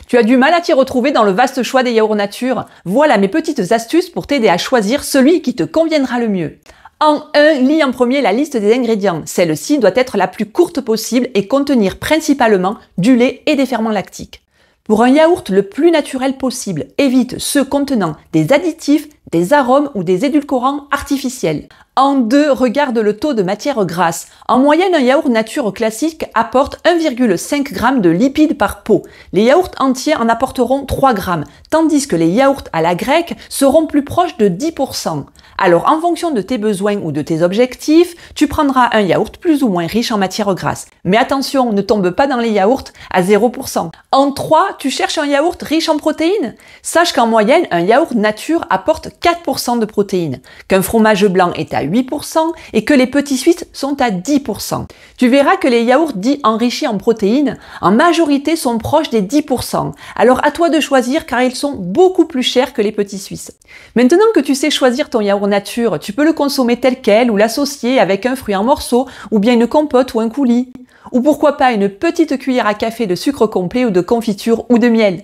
Tu as du mal à t'y retrouver dans le vaste choix des yaourts nature? Voilà mes petites astuces pour t'aider à choisir celui qui te conviendra le mieux. En 1, lis en premier la liste des ingrédients. Celle-ci doit être la plus courte possible et contenir principalement du lait et des ferments lactiques. Pour un yaourt le plus naturel possible, évite ceux contenant des additifs, des arômes ou des édulcorants artificiels. En 2, regarde le taux de matière grasse. En moyenne, un yaourt nature classique apporte 1,5 g de lipides par pot. Les yaourts entiers en apporteront 3 g, tandis que les yaourts à la grecque seront plus proches de 10%. Alors, en fonction de tes besoins ou de tes objectifs, tu prendras un yaourt plus ou moins riche en matière grasse. Mais attention, ne tombe pas dans les yaourts à 0%. En 3, tu cherches un yaourt riche en protéines? Sache qu'en moyenne, un yaourt nature apporte 4% de protéines, qu'un fromage blanc est à 8% et que les petits suisses sont à 10%. Tu verras que les yaourts dits enrichis en protéines, en majorité sont proches des 10%. Alors à toi de choisir car ils sont beaucoup plus chers que les petits suisses. Maintenant que tu sais choisir ton yaourt nature, tu peux le consommer tel quel ou l'associer avec un fruit en morceaux ou bien une compote ou un coulis. Ou pourquoi pas une petite cuillère à café de sucre complet ou de confiture ou de miel.